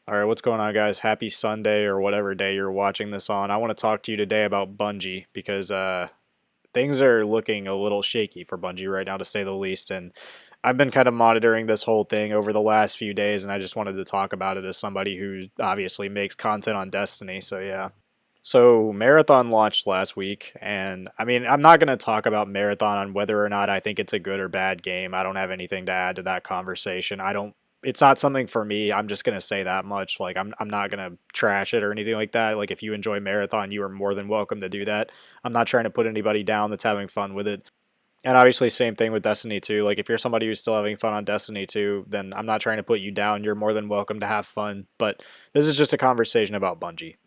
All right, what's going on, guys? Happy Sunday or whatever day you're watching this on. I want to talk to you today about Bungie because things are looking a little shaky for Bungie right now, to say the least. And I've been kind of monitoring this whole thing over the last few days, and I just wanted to talk about it as somebody who obviously makes content on Destiny. So, yeah. So, Marathon launched last week, and I mean, I'm not going to talk about Marathon on whether or not I think it's a good or bad game. I don't have anything to add to that conversation. I don't It's not something for me. I'm just going to say that much. Like I'm not going to trash it or anything like that. Like if you enjoy Marathon, you are more than welcome to do that. I'm not trying to put anybody down that's having fun with it. And obviously same thing with Destiny 2. Like if you're somebody who's still having fun on Destiny 2, then I'm not trying to put you down. You're more than welcome to have fun. But this is just a conversation about Bungie.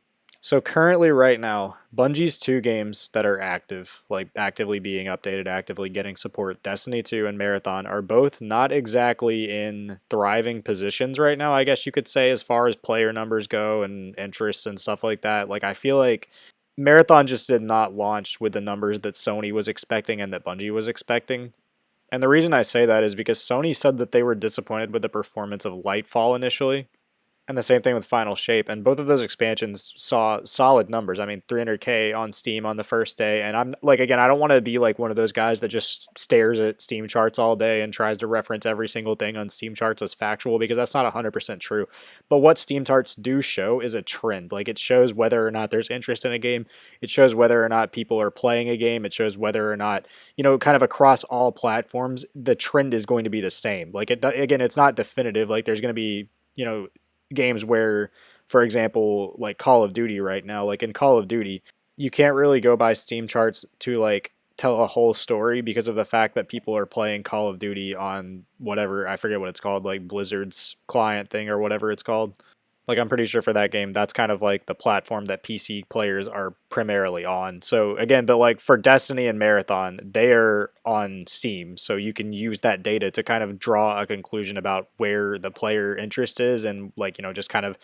So currently, right now, Bungie's two games that are active, like actively being updated, actively getting support, Destiny 2 and Marathon, are both not exactly in thriving positions right now, I guess you could say, as far as player numbers go and interests and stuff like that. Like, I feel like Marathon just did not launch with the numbers that Sony was expecting and that Bungie was expecting. And the reason I say that is because Sony said that they were disappointed with the performance of Lightfall initially, and the same thing with Final Shape, and both of those expansions saw solid numbers. I mean, 300K on Steam on the first day, and I'm like, again, I don't want to be like one of those guys that just stares at Steam charts all day and tries to reference every single thing on Steam charts as factual, because that's not 100% true. But what Steam charts do show is a trend. Like, it shows whether or not there's interest in a game. It shows whether or not people are playing a game. It shows whether or not, kind of across all platforms, the trend is going to be the same. Like, again, it's not definitive. Like, there's going to be, games where, for example, like Call of Duty right now, like in Call of Duty, you can't really go by Steam charts to like tell a whole story because of the fact that people are playing Call of Duty on whatever, I forget what it's called, like Blizzard's client thing or whatever it's called. Like, I'm pretty sure for that game, that's kind of like the platform that PC players are primarily on. So again, but like for Destiny and Marathon, they are on Steam. So you can use that data to kind of draw a conclusion about where the player interest is, and like, just kind of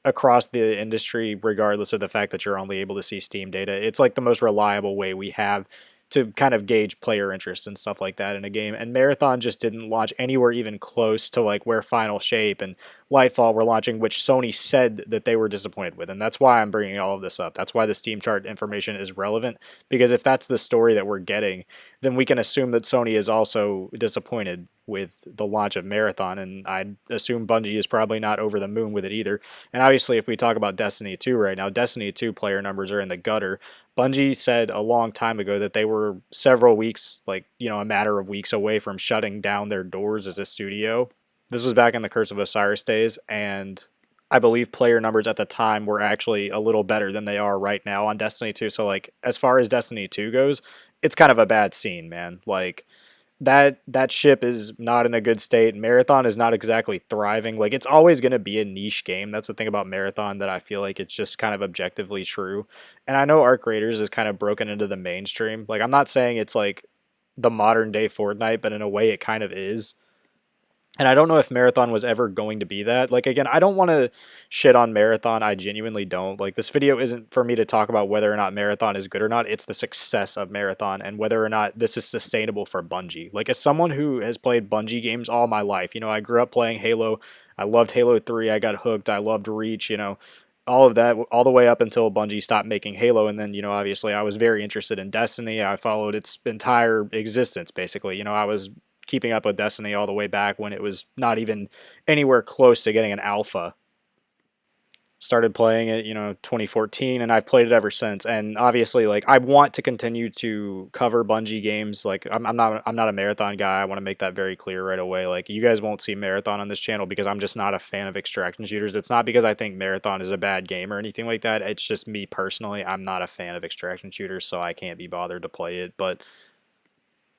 across the industry, regardless of the fact that you're only able to see Steam data. It's like the most reliable way we have to kind of gauge player interest and stuff like that in a game. And Marathon just didn't launch anywhere even close to like where Final Shape and Lightfall were launching, which Sony said that they were disappointed with. And that's why I'm bringing all of this up. That's why the Steam chart information is relevant, because if that's the story that we're getting, then we can assume that Sony is also disappointed with the launch of Marathon, and I'd assume Bungie is probably not over the moon with it either. And obviously, if we talk about Destiny 2 right now, Destiny 2 player numbers are in the gutter. Bungie said a long time ago that they were several weeks, like, a matter of weeks away from shutting down their doors as a studio. This was back in the Curse of Osiris days, and I believe player numbers at the time were actually a little better than they are right now on Destiny 2. So, like, as far as Destiny 2 goes, it's kind of a bad scene, man. Like, that ship is not in a good state. Marathon is not exactly thriving. Like, it's always going to be a niche game. That's the thing about Marathon, that I feel like it's just kind of objectively true. And I know Arc Raiders is kind of broken into the mainstream. Like, I'm not saying it's like the modern day Fortnite, but in a way it kind of is. And I don't know if Marathon was ever going to be that. Like, again, I don't want to shit on Marathon. I genuinely don't. Like, this video isn't for me to talk about whether or not Marathon is good or not. It's the success of Marathon and whether or not this is sustainable for Bungie. Like, as someone who has played Bungie games all my life, I grew up playing Halo. I loved Halo 3. I got hooked. I loved Reach, all of that, all the way up until Bungie stopped making Halo. And then, obviously I was very interested in Destiny. I followed its entire existence, basically. I was keeping up with Destiny all the way back when it was not even anywhere close to getting an alpha. Started playing it, 2014, and I've played it ever since. And obviously, like, I want to continue to cover Bungie games. Like, I'm not a Marathon guy. I want to make that very clear right away. Like, you guys won't see Marathon on this channel because I'm just not a fan of extraction shooters. It's not because I think Marathon is a bad game or anything like that. It's just me personally. I'm not a fan of extraction shooters, so I can't be bothered to play it. But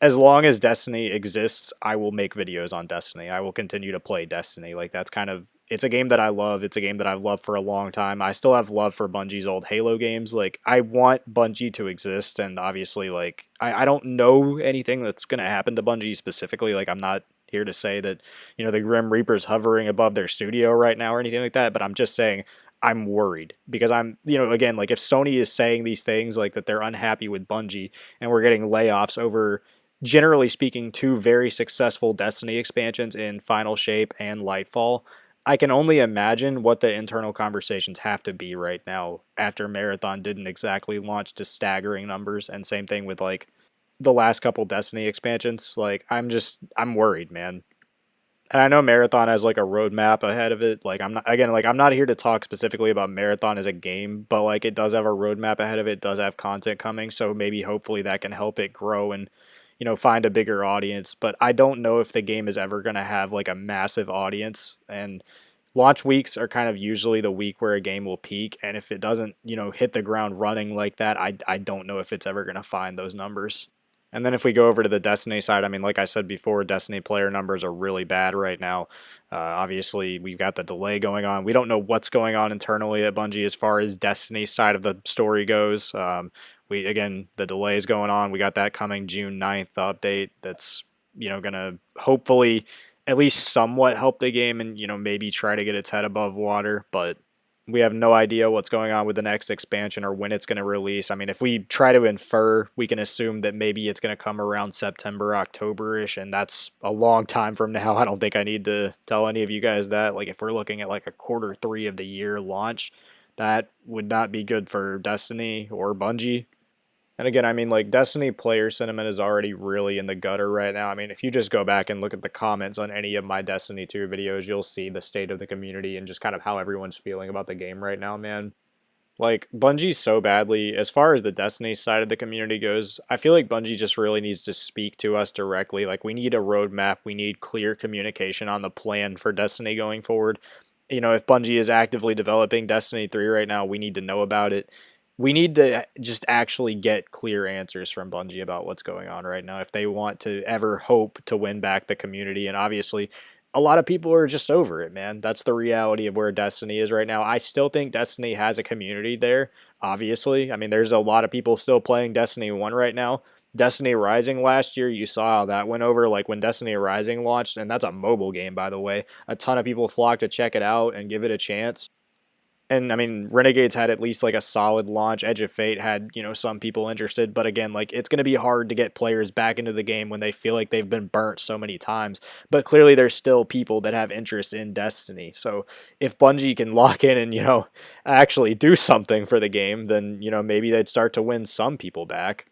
as long as Destiny exists, I will make videos on Destiny. I will continue to play Destiny. Like, that's kind of, it's a game that I love. It's a game that I've loved for a long time. I still have love for Bungie's old Halo games. Like, I want Bungie to exist, and obviously, like, I don't know anything that's going to happen to Bungie specifically. Like, I'm not here to say that, the Grim Reaper's hovering above their studio right now or anything like that, but I'm just saying I'm worried because I'm, again, like, if Sony is saying these things, like, that they're unhappy with Bungie and we're getting layoffs over, generally speaking, two very successful Destiny expansions in Final Shape and Lightfall, I can only imagine what the internal conversations have to be right now after Marathon didn't exactly launch to staggering numbers, and same thing with like the last couple Destiny expansions. Like I'm worried, man. And I know Marathon has like a roadmap ahead of it. Like I'm not here to talk specifically about Marathon as a game, but like it does have a roadmap ahead of it, it does have content coming, so maybe hopefully that can help it grow and find a bigger audience. But I don't know if the game is ever going to have like a massive audience, and launch weeks are kind of usually the week where a game will peak, and if it doesn't, hit the ground running like that, I don't know if it's ever going to find those numbers. And then if we go over to the Destiny side, I mean, like I said before, Destiny player numbers are really bad right now. Obviously, we've got the delay going on. We don't know what's going on internally at Bungie as far as Destiny side of the story goes. The delay is going on. We got that coming June 9th update. That's going to hopefully at least somewhat help the game and maybe try to get its head above water. But we have no idea what's going on with the next expansion or when it's going to release. I mean, if we try to infer, we can assume that maybe it's going to come around September, October-ish, and that's a long time from now. I don't think I need to tell any of you guys that. Like, if we're looking at like a quarter 3 of the year launch, that would not be good for Destiny or Bungie. And again, I mean, like, Destiny player sentiment is already really in the gutter right now. I mean, if you just go back and look at the comments on any of my Destiny 2 videos, you'll see the state of the community and just kind of how everyone's feeling about the game right now, man. Like, Bungie so badly, as far as the Destiny side of the community goes, I feel like Bungie just really needs to speak to us directly. Like, we need a roadmap, we need clear communication on the plan for Destiny going forward. If Bungie is actively developing Destiny 3 right now, we need to know about it. We need to just actually get clear answers from Bungie about what's going on right now if they want to ever hope to win back the community. And obviously, a lot of people are just over it, man. That's the reality of where Destiny is right now. I still think Destiny has a community there, obviously. I mean, there's a lot of people still playing Destiny 1 right now. Destiny Rising last year, you saw how that went over. Like when Destiny Rising launched, and that's a mobile game, by the way, a ton of people flocked to check it out and give it a chance. And I mean, Renegades had at least like a solid launch. Edge of Fate had, some people interested. But again, like it's going to be hard to get players back into the game when they feel like they've been burnt so many times. But clearly, there's still people that have interest in Destiny. So if Bungie can lock in and, actually do something for the game, then, maybe they'd start to win some people back.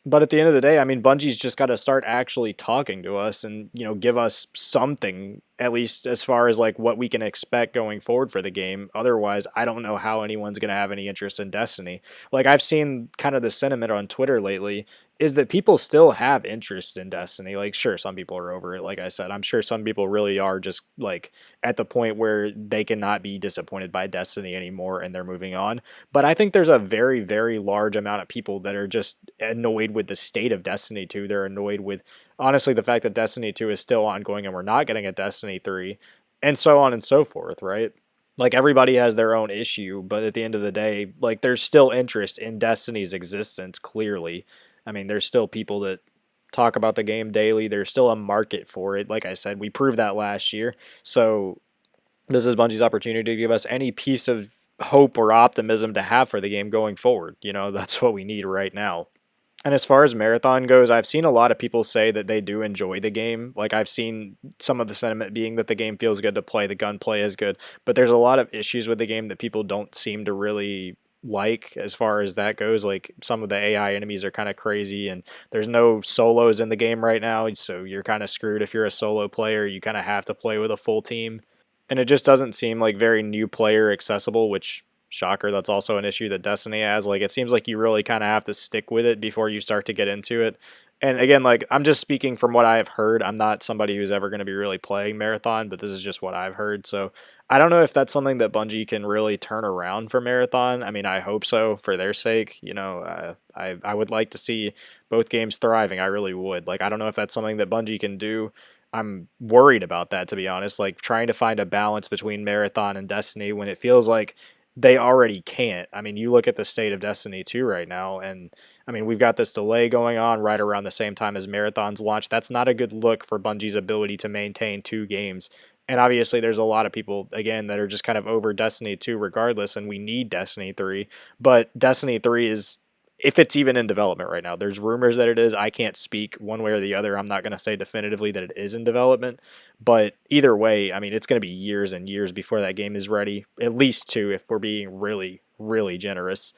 But at the end of the day, I mean, Bungie's just got to start actually talking to us and, give us something, at least as far as like what we can expect going forward for the game. Otherwise, I don't know how anyone's going to have any interest in Destiny. Like I've seen kind of the sentiment on Twitter lately is that people still have interest in Destiny. Like, sure, some people are over it. Like I said, I'm sure some people really are just like at the point where they cannot be disappointed by Destiny anymore and they're moving on. But I think there's a very, very large amount of people that are just annoyed with the state of Destiny 2. They're annoyed with, honestly, the fact that Destiny 2 is still ongoing and we're not getting a Destiny 3, and so on and so forth, right? Like everybody has their own issue, but at the end of the day, like there's still interest in Destiny's existence, clearly. I mean, there's still people that talk about the game daily. There's still a market for it. Like I said, we proved that last year. So this is Bungie's opportunity to give us any piece of hope or optimism to have for the game going forward. That's what we need right now. And as far as Marathon goes, I've seen a lot of people say that they do enjoy the game. Like I've seen some of the sentiment being that the game feels good to play, the gunplay is good, but there's a lot of issues with the game that people don't seem to really like as far as that goes. Like some of the AI enemies are kind of crazy and there's no solos in the game right now, so you're kind of screwed if you're a solo player. You kind of have to play with a full team. And it just doesn't seem like very new player accessible, which shocker, that's also an issue that Destiny has. Like it seems like you really kind of have to stick with it before you start to get into it. And again, like I'm just speaking from what I have heard. I'm not somebody who's ever going to be really playing Marathon, but this is just what I've heard. So I don't know if that's something that Bungie can really turn around for Marathon. I mean, I hope so for their sake. I would like to see both games thriving. I really would. Like I don't know if that's something that Bungie can do. I'm worried about that, to be honest. Like trying to find a balance between Marathon and Destiny when it feels like they already can't. I mean, you look at the state of Destiny 2 right now, and I mean, we've got this delay going on right around the same time as Marathon's launch. That's not a good look for Bungie's ability to maintain 2 games. And obviously, there's a lot of people, again, that are just kind of over Destiny 2 regardless, and we need Destiny 3. But Destiny 3 is if it's even in development right now. There's rumors that it is. I can't speak one way or the other. I'm not going to say definitively that it is in development, but either way, I mean, it's going to be years and years before that game is ready. At least two, if we're being really, really generous.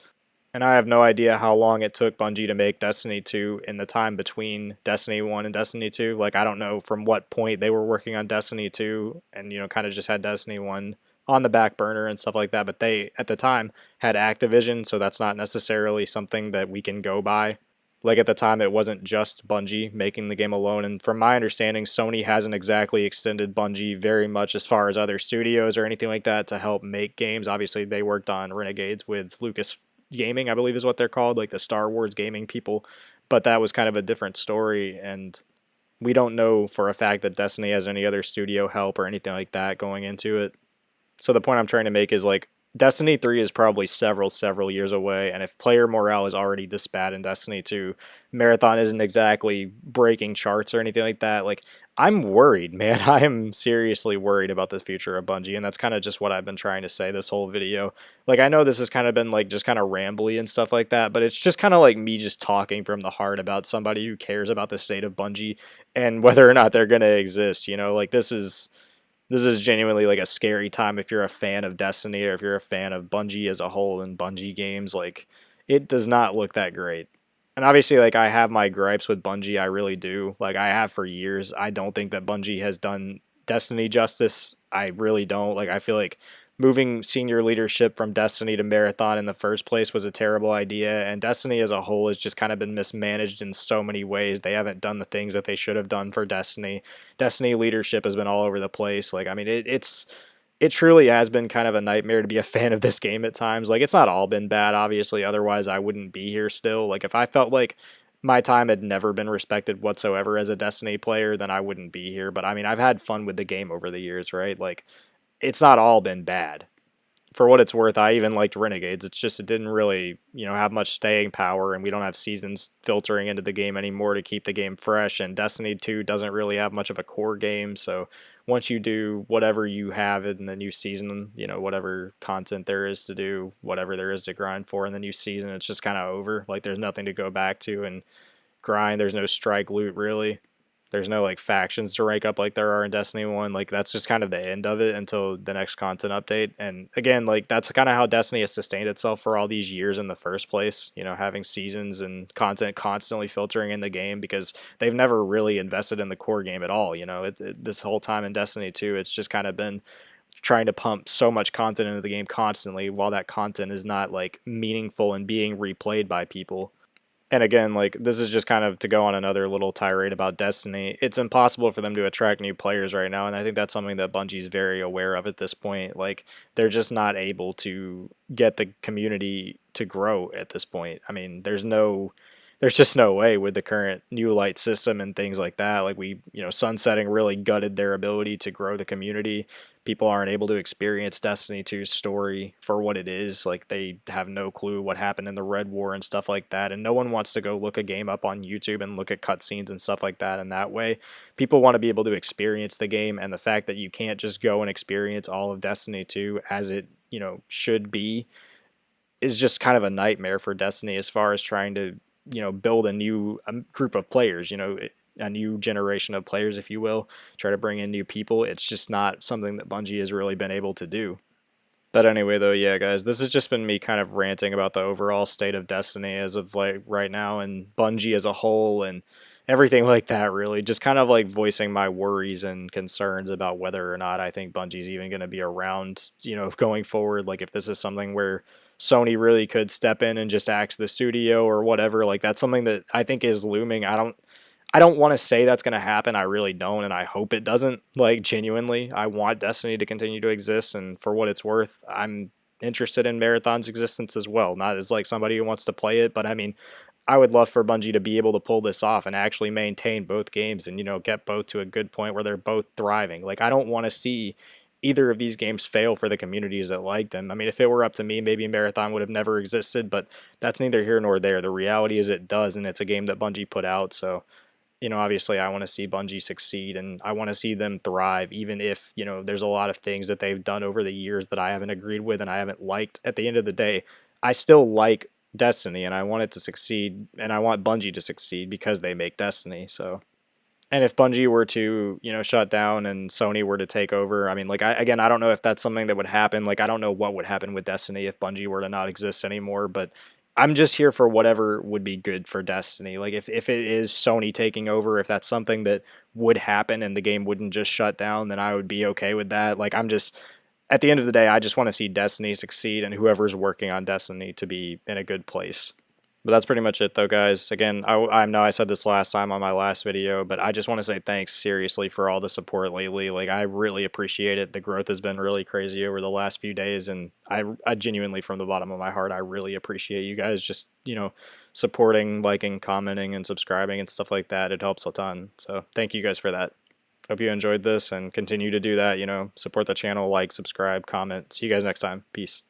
And I have no idea how long it took Bungie to make Destiny 2 in the time between Destiny 1 and Destiny 2. Like, I don't know from what point they were working on Destiny 2 and, kind of just had Destiny 1 on the back burner and stuff like that. But they, at the time, had Activision, so that's not necessarily something that we can go by. Like, at the time, it wasn't just Bungie making the game alone. And from my understanding, Sony hasn't exactly extended Bungie very much as far as other studios or anything like that to help make games. Obviously, they worked on Renegades with Lucas Gaming, I believe is what they're called, like the Star Wars gaming people. But that was kind of a different story, and we don't know for a fact that Destiny has any other studio help or anything like that going into it. So the point I'm trying to make is like Destiny 3 is probably several years away, and if player morale is already this bad in Destiny 2, Marathon isn't exactly breaking charts or anything like that. Like, I'm worried, man. I am seriously worried about the future of Bungie, and that's kind of just what I've been trying to say this whole video. Like, I know this has kind of been like just kind of rambly and stuff like that, but it's just kind of like me just talking from the heart about somebody who cares about the state of Bungie and whether or not they're going to exist, Like, this is genuinely like a scary time if you're a fan of Destiny or if you're a fan of Bungie as a whole and Bungie games. Like, it does not look that great. And obviously, like, I have my gripes with Bungie. I really do. Like, I have for years. I don't think that Bungie has done Destiny justice. I really don't. Like, I feel like moving senior leadership from Destiny to Marathon in the first place was a terrible idea. And Destiny as a whole has just kind of been mismanaged in so many ways. They haven't done the things that they should have done for Destiny. Destiny leadership has been all over the place. Like, I mean, it truly has been kind of a nightmare to be a fan of this game at times. Like, it's not all been bad, obviously. Otherwise, I wouldn't be here still. Like, if I felt like my time had never been respected whatsoever as a Destiny player, then I wouldn't be here. But I mean, I've had fun with the game over the years, right? Like, it's not all been bad. For what it's worth, I even liked Renegades. It's just it didn't really, have much staying power, and we don't have seasons filtering into the game anymore to keep the game fresh. And Destiny 2 doesn't really have much of a core game, so once you do whatever you have in the new season, whatever content there is to do, whatever there is to grind for in the new season, it's just kind of over. Like, there's nothing to go back to and grind. There's no strike loot, really. There's no like factions to rank up like there are in Destiny 1. Like, that's just kind of the end of it until the next content update. And again, like, that's kind of how Destiny has sustained itself for all these years in the first place, having seasons and content constantly filtering in the game because they've never really invested in the core game at all. This whole time in Destiny 2, it's just kind of been trying to pump so much content into the game constantly while that content is not like meaningful and being replayed by people. And again, like, this is just kind of to go on another little tirade about Destiny. It's impossible for them to attract new players right now, and I think that's something that Bungie's very aware of at this point. Like, they're just not able to get the community to grow at this point. I mean, there's just no way with the current new light system and things like that. Like, sunsetting really gutted their ability to grow the community. People aren't able to experience Destiny 2's story for what it is. Like, they have no clue what happened in the Red War and stuff like that. And no one wants to go look a game up on YouTube and look at cutscenes and stuff like that in that way. People want to be able to experience the game, and the fact that you can't just go and experience all of Destiny 2 as it, should be is just kind of a nightmare for Destiny as far as trying to, build a new group of players, a new generation of players, if you will, try to bring in new people. It's just not something that Bungie has really been able to do. But anyway, though, yeah, guys, this has just been me kind of ranting about the overall state of Destiny as of like right now and Bungie as a whole and everything like that, really. Just kind of like voicing my worries and concerns about whether or not I think Bungie's even going to be around, going forward. Like, if this is something where Sony really could step in and just axe the studio or whatever, like, that's something that I think is looming. I don't want to say that's going to happen. I really don't, and I hope it doesn't. Like, genuinely, I want Destiny to continue to exist, and for what it's worth, I'm interested in Marathon's existence as well. Not as like somebody who wants to play it, but I mean, I would love for Bungie to be able to pull this off and actually maintain both games and, get both to a good point where they're both thriving. Like, I don't want to see either of these games fail for the communities that like them. I mean, if it were up to me, maybe Marathon would have never existed, but that's neither here nor there. The reality is it does, and it's a game that Bungie put out, so obviously I want to see Bungie succeed and I want to see them thrive, even if, there's a lot of things that they've done over the years that I haven't agreed with and I haven't liked. At the end of the day, I still like Destiny, and I want it to succeed, and I want Bungie to succeed because they make Destiny. So, and if Bungie were to, shut down and Sony were to take over, I mean, like, again, I don't know if that's something that would happen. Like, I don't know what would happen with Destiny if Bungie were to not exist anymore, but I'm just here for whatever would be good for Destiny. Like, if it is Sony taking over, if that's something that would happen and the game wouldn't just shut down, then I would be okay with that. Like, at the end of the day, I just want to see Destiny succeed and whoever's working on Destiny to be in a good place. But that's pretty much it, though, guys. Again, I know I said this last time on my last video, but I just want to say thanks, seriously, for all the support lately. Like, I really appreciate it. The growth has been really crazy over the last few days, and I genuinely, from the bottom of my heart, I really appreciate you guys just, supporting, liking, commenting, and subscribing and stuff like that. It helps a ton. So thank you guys for that. Hope you enjoyed this and continue to do that. Support the channel, like, subscribe, comment. See you guys next time. Peace.